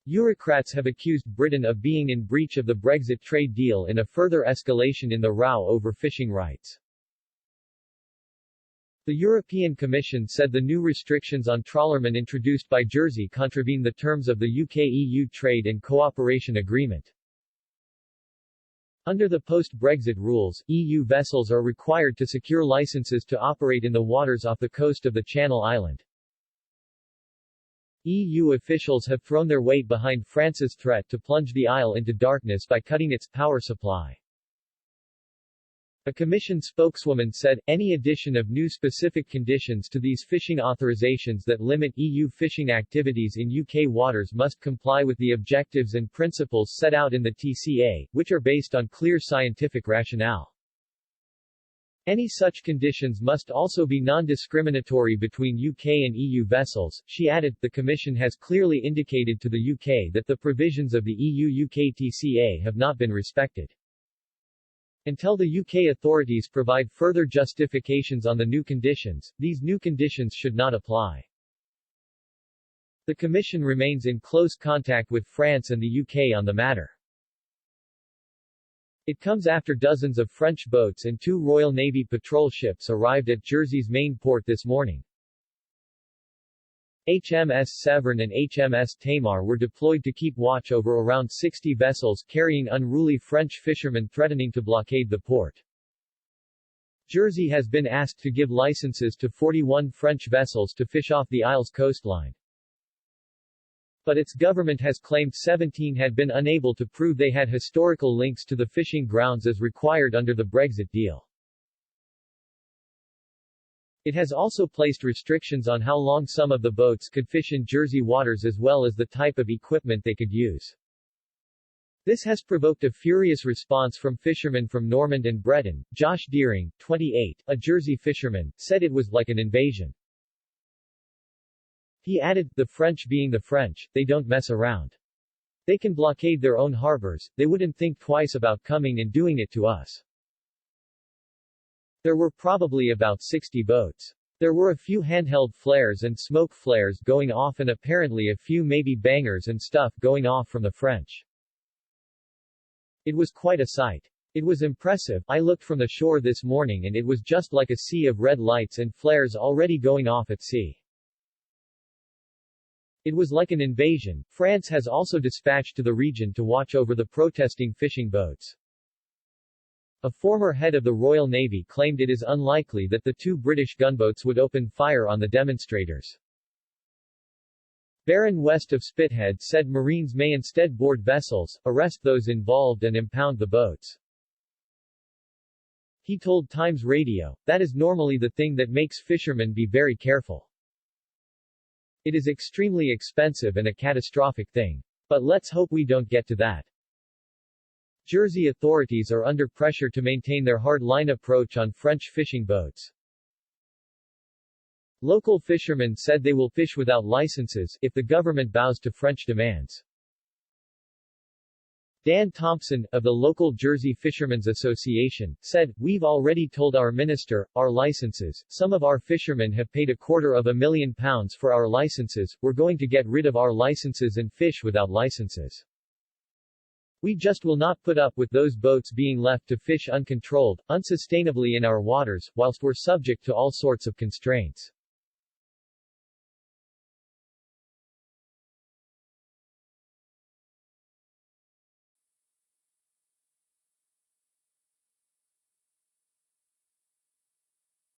Bureaucrats have accused Britain of being in breach of the Brexit trade deal in a further escalation in the row over fishing rights. The European Commission said the new restrictions on trawlermen introduced by Jersey contravene the terms of the UK-EU Trade and Cooperation Agreement. Under the post-Brexit rules, EU vessels are required to secure licenses to operate in the waters off the coast of the Channel Island. EU officials have thrown their weight behind France's threat to plunge the isle into darkness by cutting its power supply. A Commission spokeswoman said, any addition of new specific conditions to these fishing authorisations that limit EU fishing activities in UK waters must comply with the objectives and principles set out in the TCA, which are based on clear scientific rationale. Any such conditions must also be non-discriminatory between UK and EU vessels, she added. The Commission has clearly indicated to the UK that the provisions of the EU-UK TCA have not been respected. Until the UK authorities provide further justifications on the new conditions, these new conditions should not apply. The Commission remains in close contact with France and the UK on the matter. It comes after dozens of French boats and 2 Royal Navy patrol ships arrived at Jersey's main port this morning. HMS Severn and HMS Tamar were deployed to keep watch over around 60 vessels carrying unruly French fishermen threatening to blockade the port. Jersey has been asked to give licenses to 41 French vessels to fish off the isle's coastline. But its government has claimed 17 had been unable to prove they had historical links to the fishing grounds as required under the Brexit deal. It has also placed restrictions on how long some of the boats could fish in Jersey waters as well as the type of equipment they could use. This has provoked a furious response from fishermen from Normand and Breton. Josh Deering, 28, a Jersey fisherman, said it was like an invasion. He added, the French being the French, they don't mess around. They can blockade their own harbors, they wouldn't think twice about coming and doing it to us. There were probably about 60 boats. There were a few handheld flares and smoke flares going off and apparently a few maybe bangers and stuff going off from the French. It was quite a sight. It was impressive. I looked from the shore this morning and it was just like a sea of red lights and flares already going off at sea. It was like an invasion. France has also dispatched to the region to watch over the protesting fishing boats. A former head of the Royal Navy claimed it is unlikely that the 2 British gunboats would open fire on the demonstrators. Barron west of Spithead said Marines may instead board vessels, arrest those involved and impound the boats. He told Times Radio, that is normally the thing that makes fishermen be very careful. It is extremely expensive and a catastrophic thing. But let's hope we don't get to that. Jersey authorities are under pressure to maintain their hard-line approach on French fishing boats. Local fishermen said they will fish without licenses, if the government bows to French demands. Dan Thompson, of the local Jersey Fishermen's Association, said, we've already told our minister, our licenses, some of our fishermen have paid £250,000 for our licenses, we're going to get rid of our licenses and fish without licenses. We just will not put up with those boats being left to fish uncontrolled, unsustainably in our waters, whilst we're subject to all sorts of constraints.